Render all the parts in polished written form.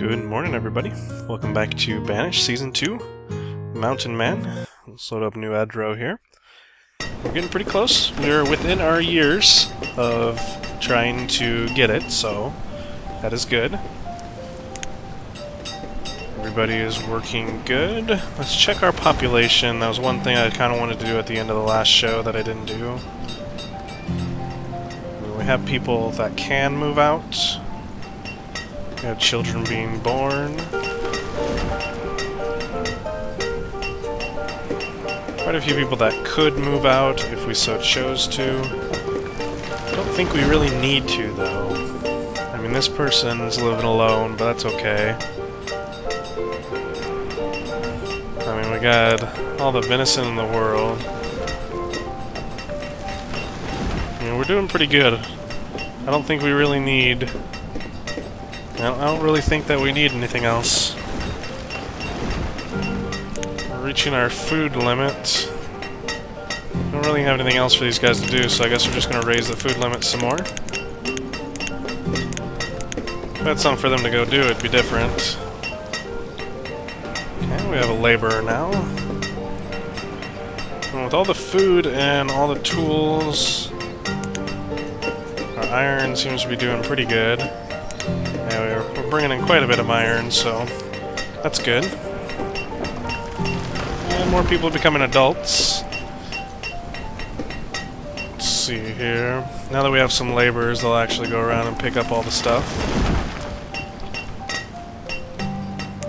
Good morning, everybody. Welcome back to Banished Season 2, Mountain Man. Let's load up a new ad row here. We're getting pretty close. We're within our years of trying to get it, so that is good. Everybody is working good. Let's check our population. That was one thing I kind of wanted to do at the end of the last show that I didn't do. We have people that can move out. We have children being born. Quite a few people that could move out if we so chose to. I don't think we really need to, though. I mean, this person's living alone, but that's okay. I mean, we got all the venison in the world. I mean, we're doing pretty good. I don't think we really need... I don't really think that we need anything else. We're reaching our food limit. We don't really have anything else for these guys to do, so I guess we're just going to raise the food limit some more. If I had something for them to go do, it'd be different. Okay, we have a laborer now. And with all the food and all the tools, our iron seems to be doing pretty good. Yeah, we're bringing in quite a bit of iron, so that's good. And more people are becoming adults. Let's see here. Now that we have some laborers, they'll actually go around and pick up all the stuff.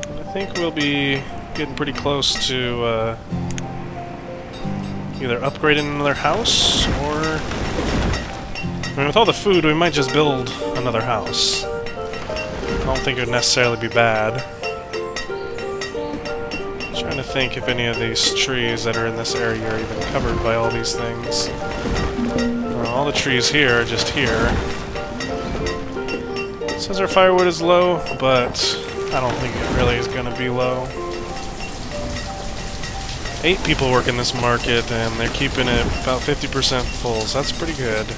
And I think we'll be getting pretty close to either upgrading another house, or... I mean, with all the food, we might just build another house. I don't think it would necessarily be bad. Trying to think if any of these trees that are in this area are even covered by all these things. All the trees here are just here. It says our firewood is low, but I don't think it really is going to be low. 8 people work in this market, and they're keeping it about 50% full, so that's pretty good.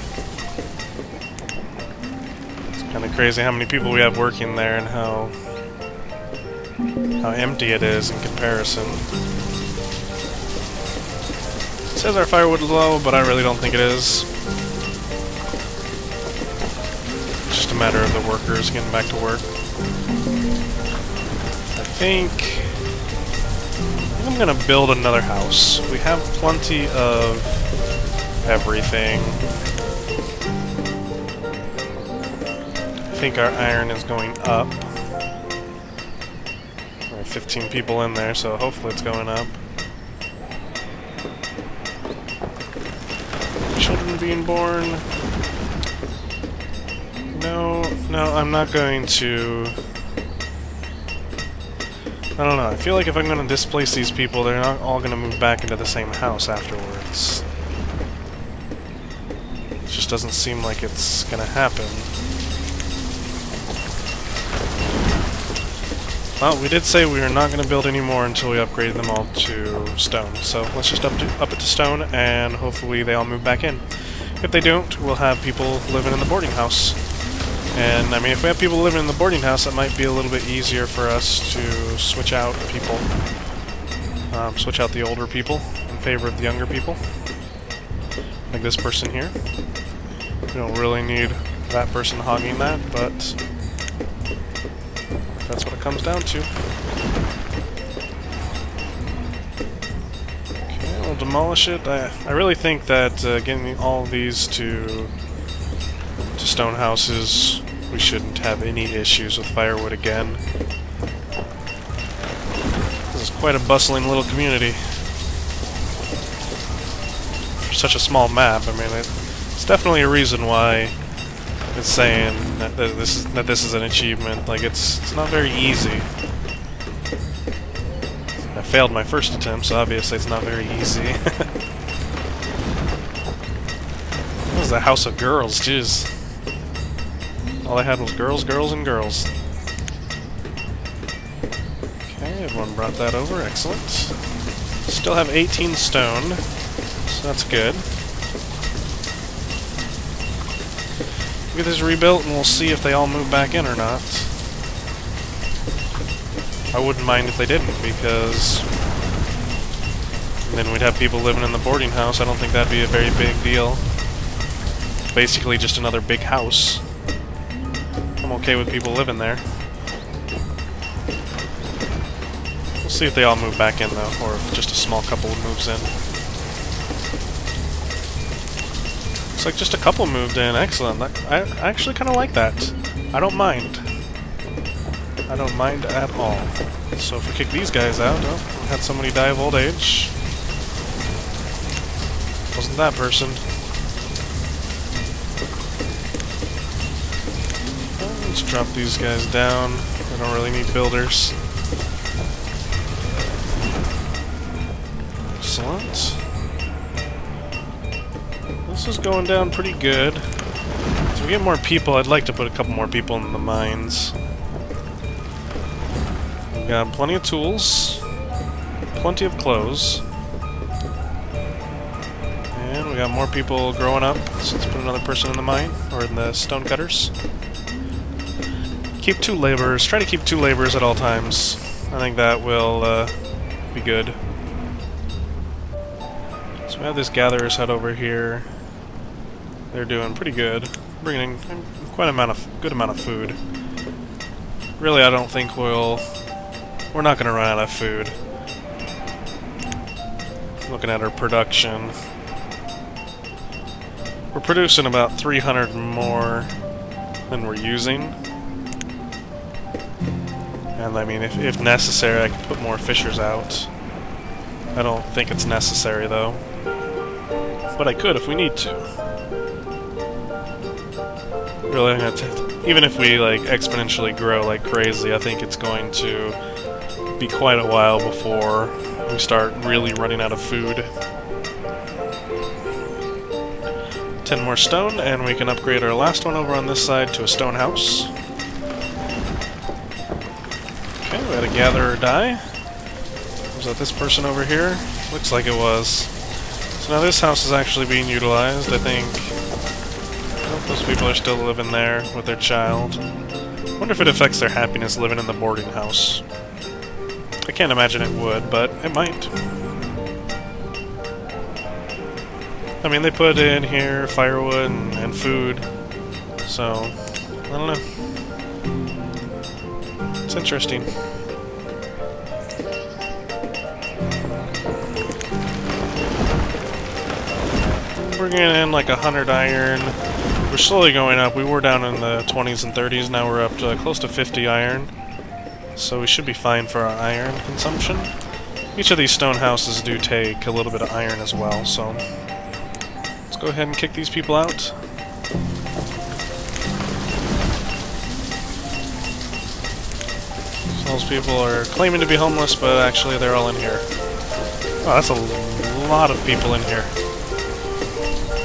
Kind of crazy how many people we have working there and how empty it is in comparison. It says our firewood is low, but I really don't think it is. It's just a matter of the workers getting back to work. I think I'm gonna build another house. We have plenty of everything. I think our iron is going up. There are 15 people in there, so hopefully it's going up. Children being born. No, I'm not going to... I don't know, I feel like if I'm going to displace these people, they're not all going to move back into the same house afterwards. It just doesn't seem like it's going to happen. Well, we did say we were not going to build any more until we upgraded them all to stone. So let's just up it to stone, and hopefully they all move back in. If they don't, we'll have people living in the boarding house. And, I mean, if we have people living in the boarding house, that might be a little bit easier for us to switch out people. Switch out the older people in favor of the younger people. Like this person here. We don't really need that person hogging that, but... that's what it comes down to. Okay, we'll demolish it. I really think that getting all these to stone houses, we shouldn't have any issues with firewood again. This is quite a bustling little community. For such a small map, I mean, it's definitely a reason why it's saying that this is an achievement. Like, it's not very easy. I failed my first attempt, so obviously it's not very easy. This is a house of girls, jeez. All I had was girls, girls, and girls. Okay, everyone brought that over, excellent. Still have 18 stone, so that's good. Get this rebuilt and we'll see if they all move back in or not. I wouldn't mind if they didn't, because then we'd have people living in the boarding house. I don't think that'd be a very big deal. Basically just another big house. I'm okay with people living there. We'll see if they all move back in, though, or if just a small couple moves in. Looks like just a couple moved in. Excellent. I actually kind of like that. I don't mind. I don't mind at all. So if we kick these guys out, oh, we had somebody die of old age. Wasn't that person. Well, let's drop these guys down. I don't really need builders. Excellent. This is going down pretty good. If we get more people, I'd like to put a couple more people in the mines. We got plenty of tools, plenty of clothes, and we got more people growing up, so let's put another person in the mine, or in the stone cutters. Keep 2 laborers. Try to keep 2 laborers at all times. I think that will be good. So we have this gatherer's hut over here. They're doing pretty good, bringing in quite a good amount of food. Really, I don't think we're not going to run out of food. Looking at our production, we're producing about 300 more than we're using. And I mean, if necessary, I could put more fishers out. I don't think it's necessary, though. But I could if we need to. Really, I'm gonna even if we like exponentially grow like crazy, I think it's going to be quite a while before we start really running out of food. 10 more stone, and we can upgrade our last one over on this side to a stone house. Okay, we had a gatherer die. Was that this person over here? Looks like it was. So now this house is actually being utilized, I think. Those people are still living there with their child. I wonder if it affects their happiness living in the boarding house. I can't imagine it would, but it might. I mean, they put in here firewood and food, so I don't know. It's interesting. We're getting in like 100 iron. We're slowly going up. We were down in the 20s and 30s, now we're up to close to 50 iron. So we should be fine for our iron consumption. Each of these stone houses do take a little bit of iron as well, so let's go ahead and kick these people out. So those people are claiming to be homeless, but actually they're all in here. Oh, that's a lot of people in here.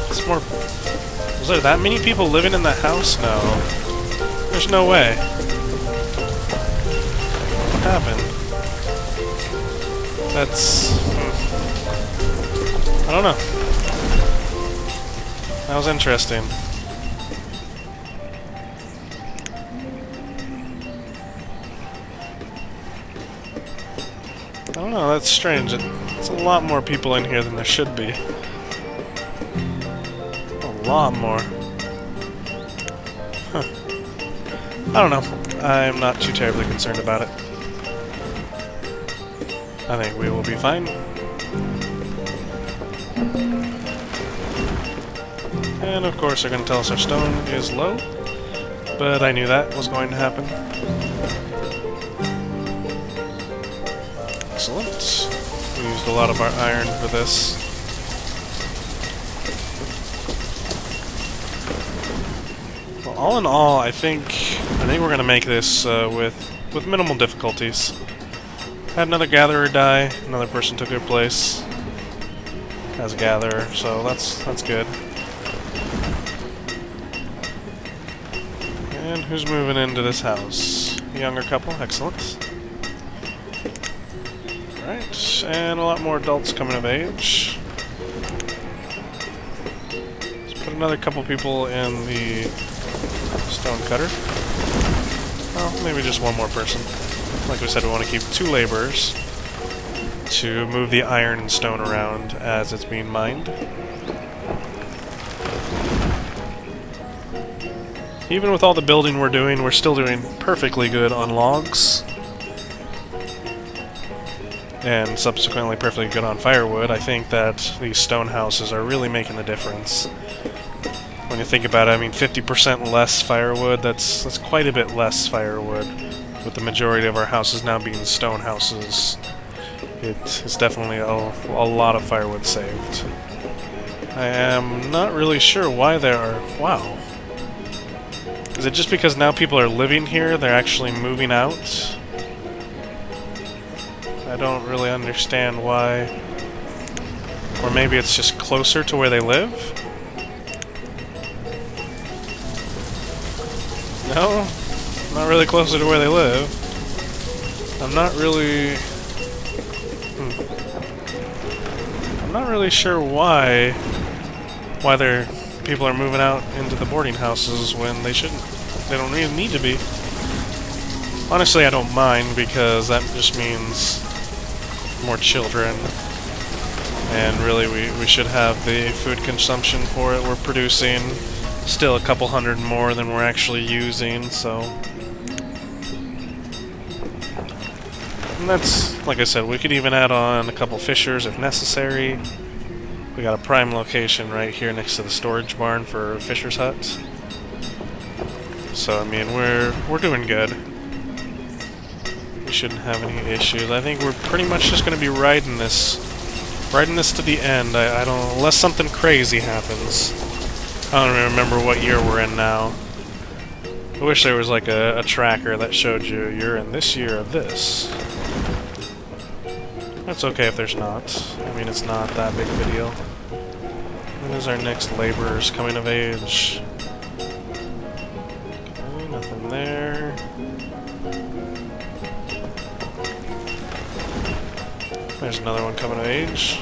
It's more... Was there that many people living in that house? No. There's no way. What happened? That's... I don't know. That was interesting. I don't know, that's strange. It's a lot more people in here than there should be. A lot more. Huh. I don't know. I'm not too terribly concerned about it. I think we will be fine. And of course they're going to tell us our stone is low, but I knew that was going to happen. Excellent. We used a lot of our iron for this. Well, all in all, I think we're going to make this with minimal difficulties. Had another gatherer die, another person took their place as a gatherer, so that's good. And who's moving into this house? A younger couple, excellent. Alright, and a lot more adults coming of age. Let's put another couple people in the stone cutter. Well, maybe just one more person. like we said, we want to keep 2 laborers to move the iron and stone around as it's being mined. Even with all the building we're doing, we're still doing perfectly good on logs. And subsequently perfectly good on firewood. I think that these stone houses are really making the difference. When you think about it, I mean, 50% less firewood, that's quite a bit less firewood. With the majority of our houses now being stone houses, it's definitely a lot of firewood saved. I am not really sure why there are... Wow. Is it just because now people are living here, they're actually moving out? I don't really understand why. Or maybe it's just closer to where they live? No? Not really closer to where they live. I'm not really... I'm not really sure why people are moving out into the boarding houses when they shouldn't. They don't really need to be. Honestly, I don't mind, because that just means more children, and really we should have the food consumption for it. We're producing still a couple hundred more than we're actually using, so... And that's, like I said, we could even add on a couple fishers if necessary. We got a prime location right here next to the storage barn for a fisher's hut. So, I mean, we're doing good. We shouldn't have any issues. I think we're pretty much just going to be riding this to the end. I don't... Unless something crazy happens. I don't even remember what year we're in now. I wish there was like a tracker that showed you're in this year of this. That's okay if there's not. I mean, it's not that big of a deal. When is our next laborers coming of age? Okay, nothing there. There's another one coming of age.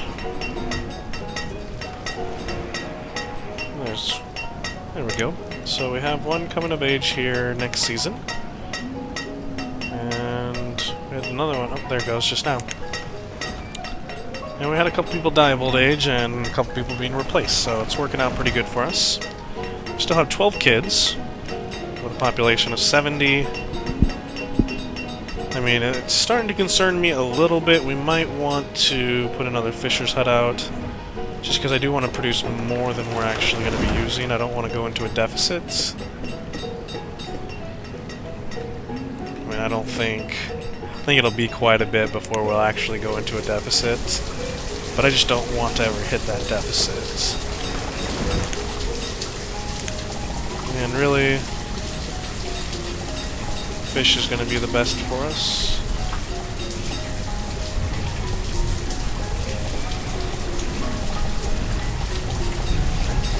There we go. So we have one coming of age here next season. And we had another one. Oh, there it goes just now. And we had a couple people die of old age and a couple people being replaced, so it's working out pretty good for us. We still have 12 kids with a population of 70. I mean, it's starting to concern me a little bit. We might want to put another fisher's hut out, just because I do want to produce more than we're actually going to be using. I don't want to go into a deficit. I mean, I think it'll be quite a bit before we'll actually go into a deficit, but I just don't want to ever hit that deficit. And really, fish is going to be the best for us.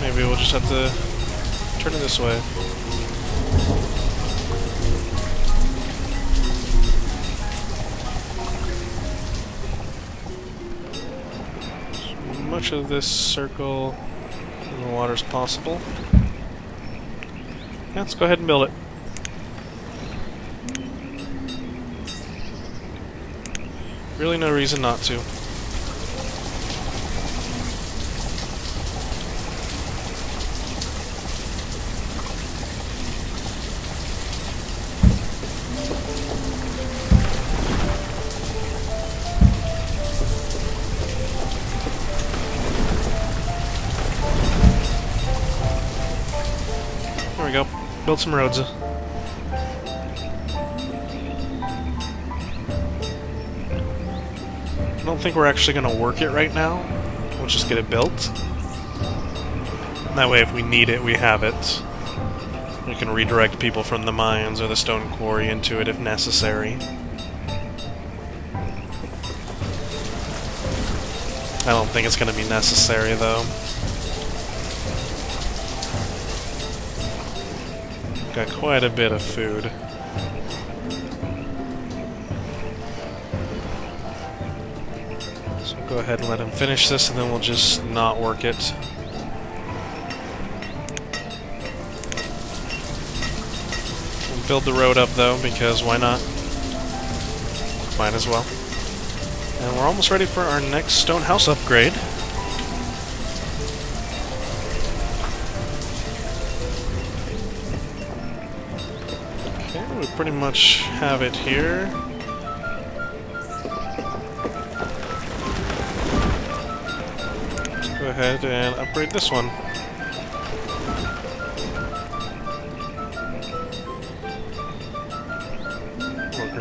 Maybe we'll just have to turn it this way. As much of this circle in the water as possible. Yeah, let's go ahead and build it. Really no reason not to. There we go. Build some roads. I don't think we're actually going to work it right now. We'll just get it built. That way, if we need it, we have it. We can redirect people from the mines or the stone quarry into it if necessary. I don't think it's going to be necessary, though. Got quite a bit of food. So go ahead and let him finish this, and then we'll just not work it. We'll build the road up, though, because why not? might as well. And we're almost ready for our next stone house upgrade. Okay, we pretty much have it here. Let's go ahead and upgrade this one.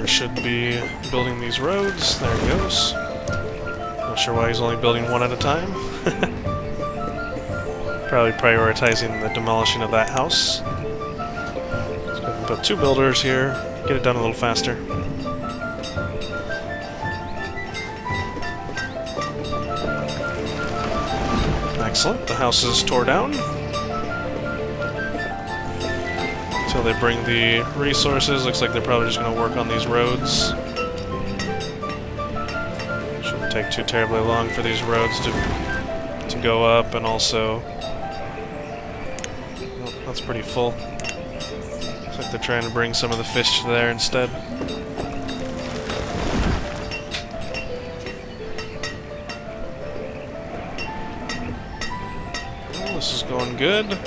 Should be building these roads. There he goes. Not sure why he's only building one at a time. Probably prioritizing the demolishing of that house. Let's go ahead and put 2 builders here. Get it done a little faster. Excellent. The house is tore down. Until they bring the resources. Looks like they're probably just going to work on these roads. Shouldn't take too terribly long for these roads to go up, and also... Oh, that's pretty full. Looks like they're trying to bring some of the fish there instead. Well, this is going good.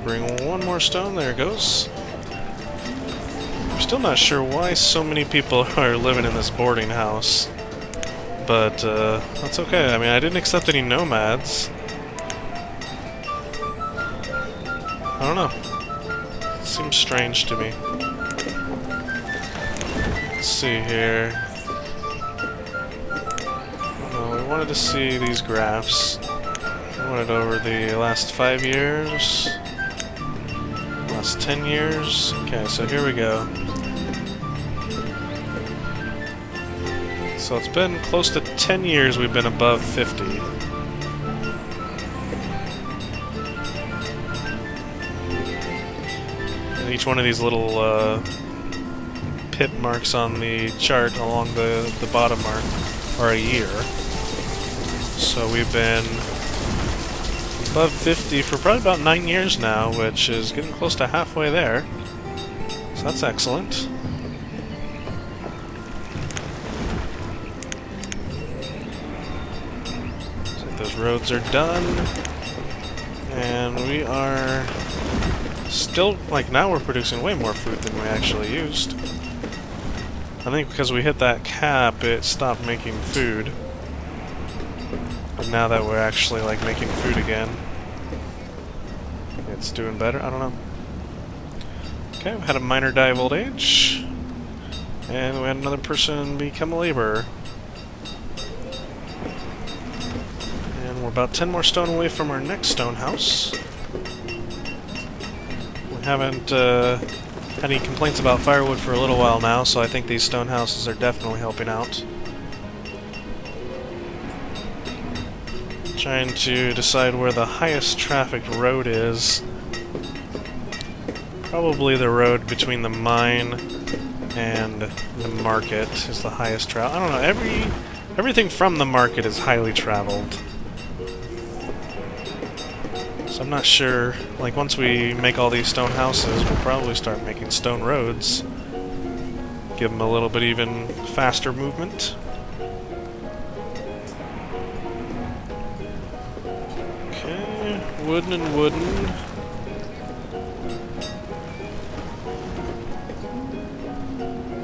Bring one more stone, there it goes. I'm still not sure why so many people are living in this boarding house. But, that's okay. I mean, I didn't accept any nomads. I don't know. It seems strange to me. Let's see here. We wanted to see these graphs. We wanted over the last 5 years. Last 10 years. Okay, so here we go. So it's been close to 10 years we've been above 50. And each one of these little pit marks on the chart along the bottom mark are a year. So we've been above 50 for probably about 9 years now, which is getting close to halfway there. So that's excellent. So those roads are done. And we are still, like, now we're producing way more food than we actually used. I think because we hit that cap, it stopped making food. But now that we're actually, like, making food again, it's doing better. I don't know. Okay, we had a miner die of old age. And we had another person become a laborer. And we're about 10 more stone away from our next stone house. We haven't had any complaints about firewood for a little while now, so I think these stone houses are definitely helping out. Trying to decide where the highest trafficked road is. Probably the road between the mine and the market is the highest travel. I don't know, everything from the market is highly traveled. So I'm not sure, like, once we make all these stone houses, we'll probably start making stone roads. Give them a little bit even faster movement. Wooden and wooden.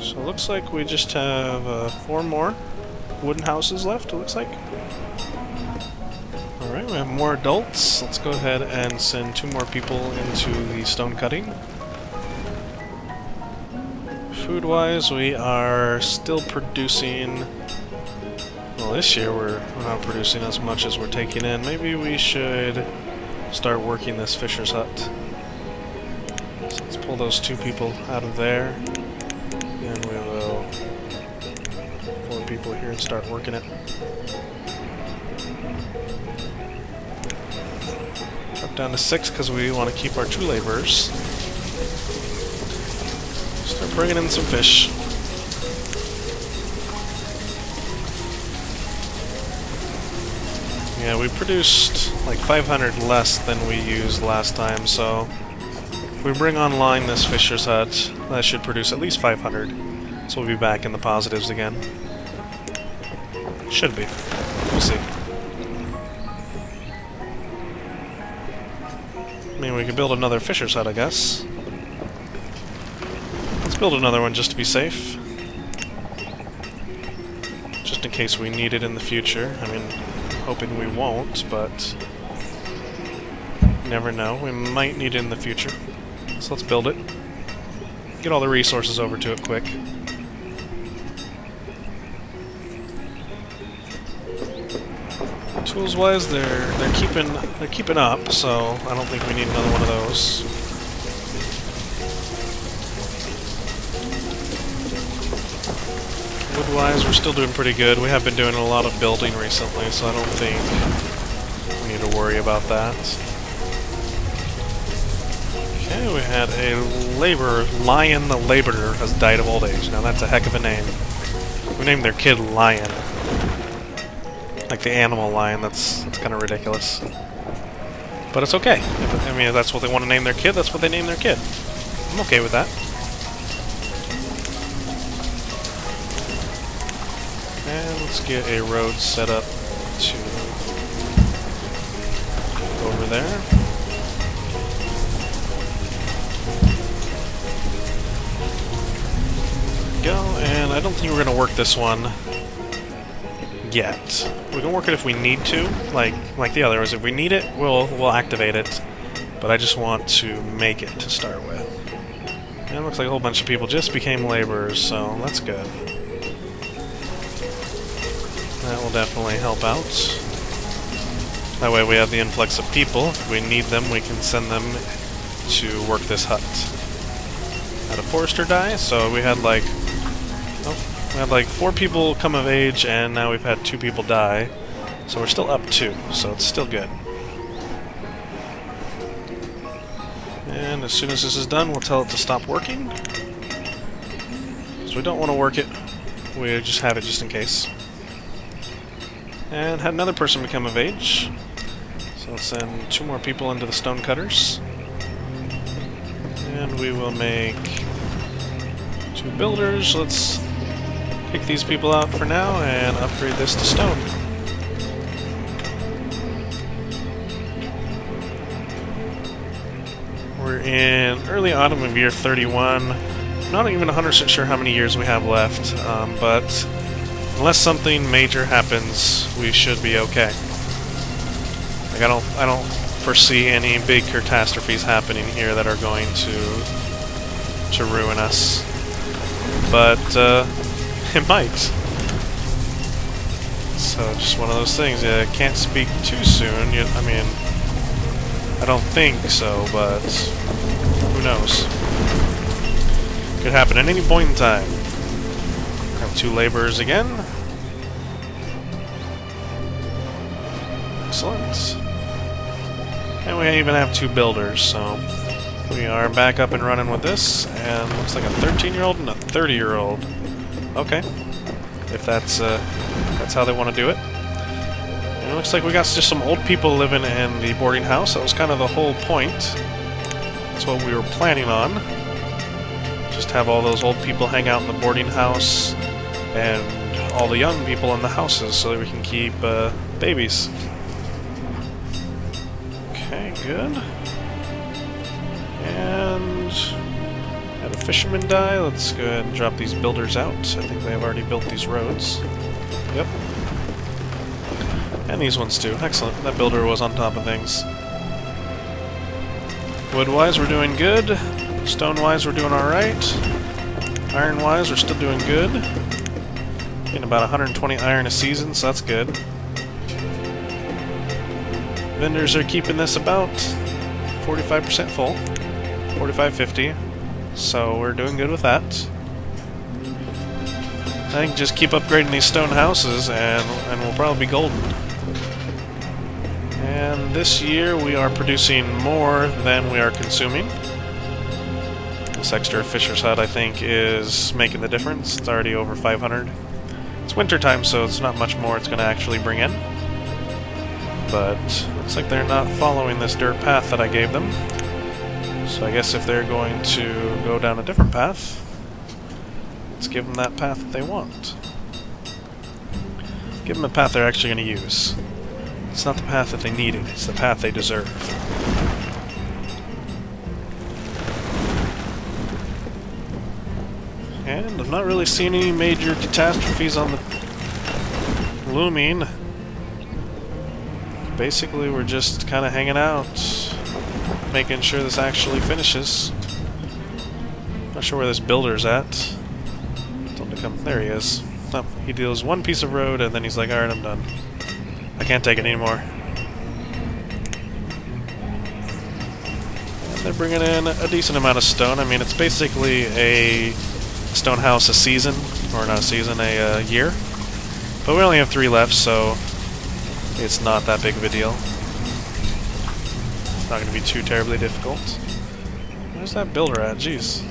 So it looks like we just have 4 more wooden houses left, it looks like. Alright, we have more adults. Let's go ahead and send 2 more people into the stone cutting. Food-wise, we are still producing... Well, this year we're not producing as much as we're taking in. Maybe we should start working this fisher's hut. So let's pull those 2 people out of there. And we will pull people here and start working it. Drop down to 6 because we want to keep our 2 laborers. Start bringing in some fish. Yeah, we produced like 500 less than we used last time, so if we bring online this fisher's hut, that should produce at least 500. So we'll be back in the positives again. Should be. We'll see. I mean, we could build another fisher's hut, I guess. Let's build another one just to be safe. Just in case we need it in the future. I mean, hoping we won't, but you never know. We might need it in the future. So let's build it. Get all the resources over to it quick. Tools-wise, they're keeping up, so I don't think we need another one of those. Wood-wise, we're still doing pretty good. We have been doing a lot of building recently, so I don't think we need to worry about that. Okay, we had a laborer. Lion the Laborer has died of old age. Now that's a heck of a name. We named their kid Lion. Like the animal lion, that's kind of ridiculous. But it's okay. I mean, if that's what they want to name their kid, that's what they name their kid. I'm okay with that. And let's get a road set up to go over there. Go, and I don't think we're going to work this one yet. We can work it if we need to, like the others. If we need it, we'll activate it. But I just want to make it to start with. And it looks like a whole bunch of people just became laborers, so that's good. That will definitely help out. That way we have the influx of people. If we need them, we can send them to work this hut. Had a forester die, so we had like 4 people come of age, and now we've had 2 people die. So we're still up 2, so it's still good. And as soon as this is done, we'll tell it to stop working. So we don't want to work it. We just have it just in case. And had another person become of age. So let's send 2 more people into the stone cutters. And we will make 2 builders. Let's kick these people out for now and upgrade this to stone. We're in early autumn of year 31. Not even 100% sure how many years we have left, but unless something major happens, we should be okay. Like I don't foresee any big catastrophes happening here that are going to ruin us. But it might. So just one of those things. You can't speak too soon. I mean, I don't think so, but who knows? Could happen at any point in time. Have 2 laborers again. Excellent. And we even have 2 builders, so we are back up and running with this. And looks like a 13-year-old and a 30-year-old. Okay, if that's how they want to do it. And it looks like we got just some old people living in the boarding house. That was kind of the whole point. That's what we were planning on. Just have all those old people hang out in the boarding house, and all the young people in the houses, so that we can keep babies. Okay, good. And had a fisherman die. Let's go ahead and drop these builders out. I think they have already built these roads. Yep. And these ones too. Excellent. That builder was on top of things. Wood-wise, we're doing good. Stone-wise, we're doing alright. Iron-wise, we're still doing good. Getting about 120 iron a season, so that's good. Vendors are keeping this about 45% full. 45-50. So we're doing good with that. I think just keep upgrading these stone houses and we'll probably be golden. And this year we are producing more than we are consuming. This extra fisher's hut, I think, is making the difference. It's already over 500. It's winter time, so it's not much more it's going to actually bring in. But looks like they're not following this dirt path that I gave them. So I guess if they're going to go down a different path, Let's give them that path that they want. Give them a path they're actually going to use. It's not the path that they needed, it's the path they deserve. And I'm not really seeing any major catastrophes on the looming. Basically, we're just kind of hanging out, making sure this actually finishes. Not sure where this builder's at. Told him to come. There he is. Oh, he deals one piece of road and then he's like, alright, I'm done. I can't take it anymore. And they're bringing in a decent amount of stone. I mean, it's basically a stone house a season, or not a season, a year. But we only have 3 left, so it's not that big of a deal. It's not going to be too terribly difficult. Where's that builder at? Jeez.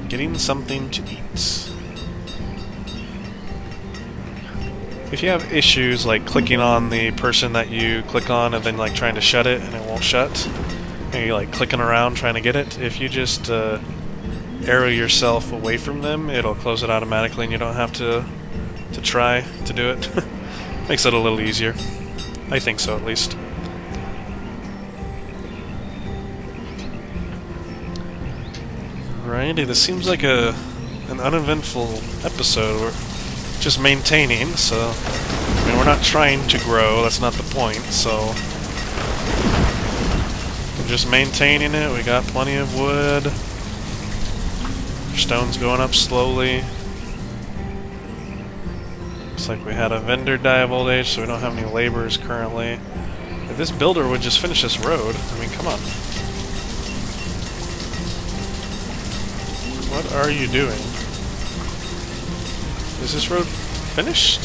Getting something to eat. If you have issues like clicking on the person that you click on and then like trying to shut it and it won't shut, and you're like clicking around trying to get it, if you just arrow yourself away from them, it'll close it automatically and you don't have to try to do it. Makes it a little easier. I think so, at least. Alrighty, this seems like an uneventful episode. We're just maintaining, so I mean, we're not trying to grow, that's not the point, so we're just maintaining it. We got plenty of wood. Stone's going up slowly. Looks like we had a vendor die of old age, so we don't have any laborers currently. If this builder would just finish this road, I mean, come on. What are you doing? Is this road finished?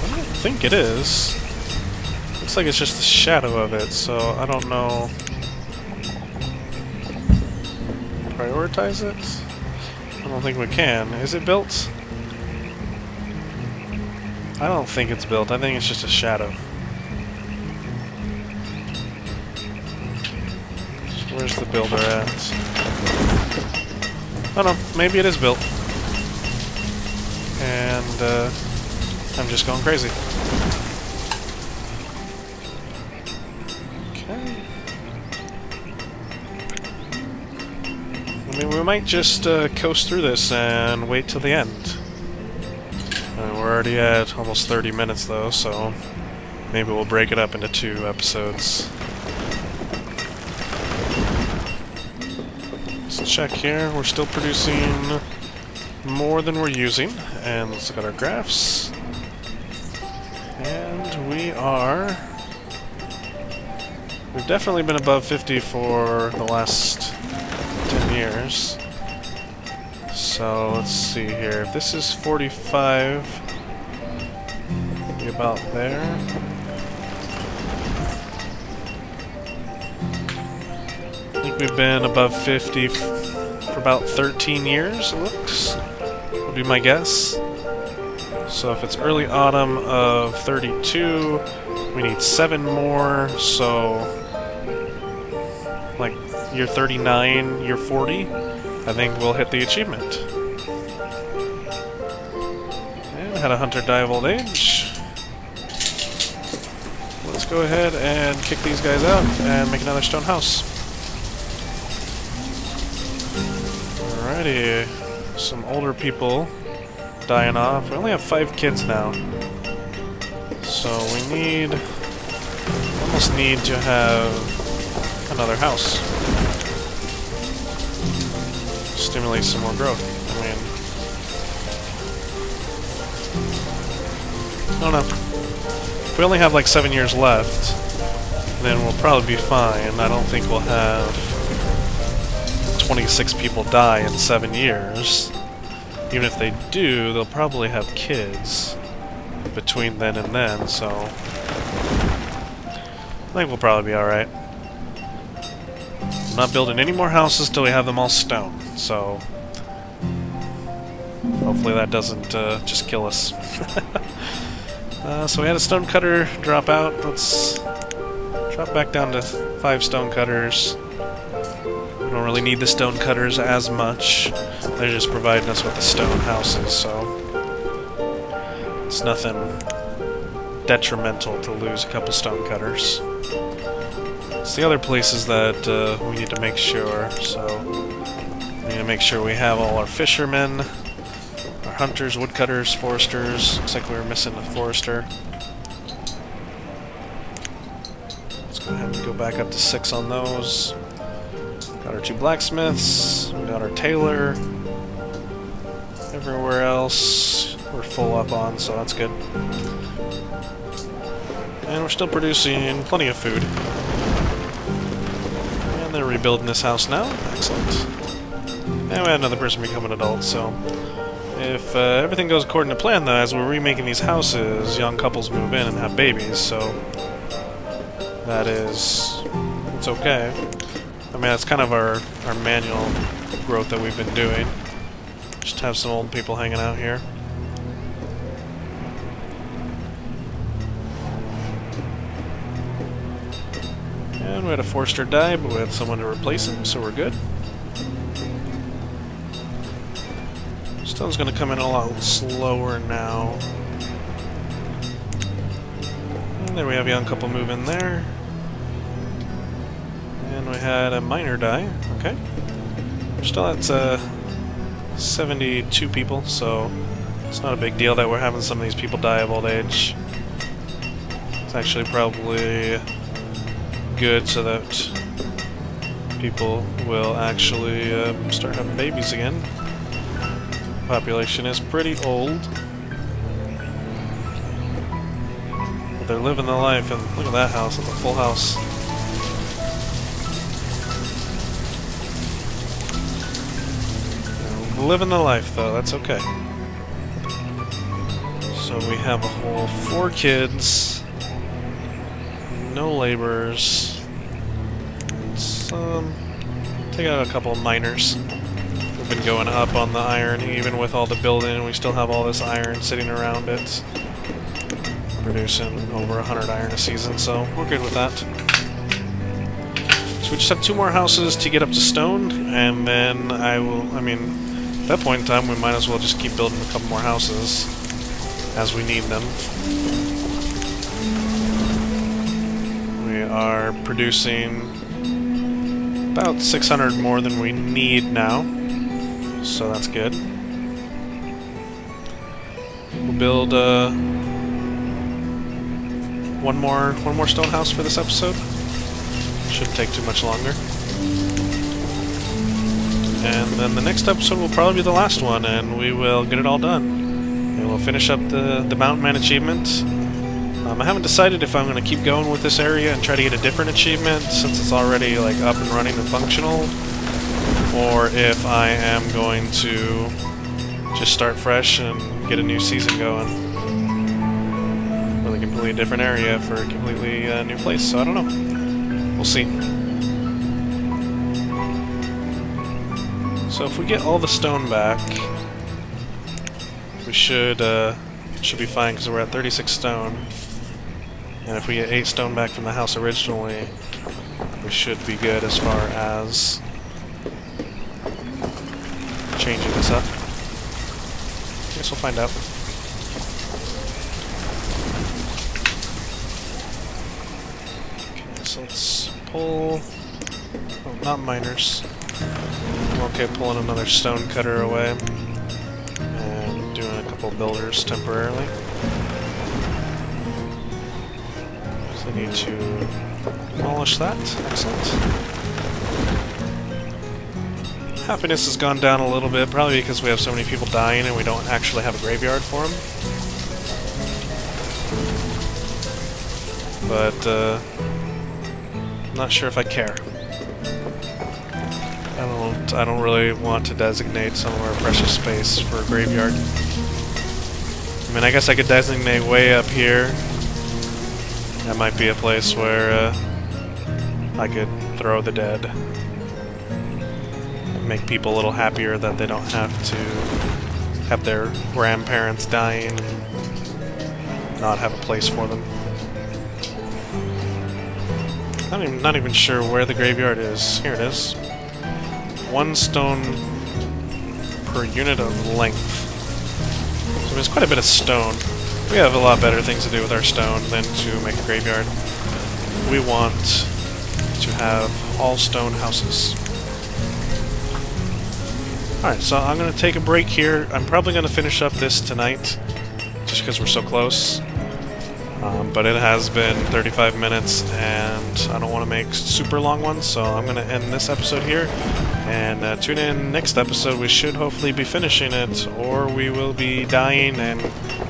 I don't think it is. Looks like it's just the shadow of it, so I don't know. Prioritize it? I don't think we can. Is it built? I don't think it's built. I think it's just a shadow. So where's the builder at? Oh no, maybe it is built. And I'm just going crazy. Okay. I mean, we might just coast through this and wait till the end. We're already at almost 30 minutes though, so maybe we'll break it up into 2 episodes. Let's check here. We're still producing more than we're using. And let's look at our graphs. And we've definitely been above 50 for the last 10 years. So let's see here. If this is 45, be about there. I think we've been above 50 for about 13 years, it looks. Would be my guess. So if it's early autumn of 32, we need 7 more, so like year 39, year 40, I think we'll hit the achievement. And had a hunter die of old age. Let's go ahead and kick these guys out and make another stone house. Alrighty, some older people dying off. We only have 5 kids now. So we almost need to have another house. Stimulate some more growth. I don't know. If we only have like 7 years left, then we'll probably be fine. I don't think we'll have 26 people die in 7 years. Even if they do, they'll probably have kids between then and then, so I think we'll probably be alright. I'm not building any more houses till we have them all stone, so hopefully that doesn't just kill us. So we had a stone cutter drop out. Let's drop back down to 5 stone cutters. We don't really need the stone cutters as much. They're just providing us with the stone houses, so it's nothing detrimental to lose a couple stone cutters. It's the other places that we need to make sure, so we need to make sure we have all our fishermen, our hunters, woodcutters, foresters. Looks like we were missing a forester. Let's go ahead and go back up to 6 on those. Got our 2 blacksmiths, we got our tailor. Everywhere else we're full up on, so that's good. And we're still producing plenty of food. And they're rebuilding this house now. Excellent. And we had another person become an adult, so if everything goes according to plan, though, as we're remaking these houses, young couples move in and have babies, so that is... it's okay. I mean, that's kind of our manual growth that we've been doing. Just have some old people hanging out here. And we had a forester die, but we had someone to replace him, so we're good. Stone's gonna come in a lot slower now. And there we have a young couple move in there. And we had a miner die. Okay. We're still at 72 people, so it's not a big deal that we're having some of these people die of old age. It's actually probably good so that people will actually start having babies again. Population is pretty old, but they're living the life, and look at that house, it's a full house. They're living the life though, that's okay. So we have a whole 4 kids, no laborers. Take out a couple of miners. We've been going up on the iron, even with all the building. We still have all this iron sitting around it, producing over 100 iron a season, so we're good with that. So we just have 2 more houses to get up to stone, and then at that point in time, we might as well just keep building a couple more houses as we need them. We are producing about 600 more than we need now, so that's good. We'll build one more stone house for this episode. Shouldn't take too much longer. And then the next episode will probably be the last one, and we will get it all done. And we'll finish up the Mountain Man achievement. I haven't decided if I'm going to keep going with this area and try to get a different achievement since it's already like up and running and functional, or if I am going to just start fresh and get a new season going with a completely different area for a completely new place. So I don't know. We'll see. So if we get all the stone back, we should be fine because we're at 36 stone. And if we get 8 stone back from the house originally, we should be good as far as changing this up. Guess we'll find out. Okay, so let's pull... oh, not miners. Okay, pulling another stone cutter away. And doing a couple builders temporarily. So I need to demolish that. Excellent. Happiness has gone down a little bit, probably because we have so many people dying and we don't actually have a graveyard for them. But, I'm not sure if I care. I don't really want to designate some of our precious space for a graveyard. I mean, I guess I could designate way up here. That might be a place where I could throw the dead. Make people a little happier that they don't have to have their grandparents dying and not have a place for them. Not even sure where the graveyard is. Here it is. 1 stone per unit of length. So there's quite a bit of stone. We have a lot better things to do with our stone than to make a graveyard. We want to have all stone houses. Alright, so I'm going to take a break here. I'm probably going to finish up this tonight, just because we're so close. But it has been 35 minutes, and I don't want to make super long ones, so I'm going to end this episode here. And tune in next episode. We should hopefully be finishing it, or we will be dying and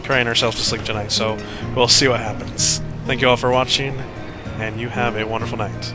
crying ourselves to sleep tonight. So we'll see what happens. Thank you all for watching, and you have a wonderful night.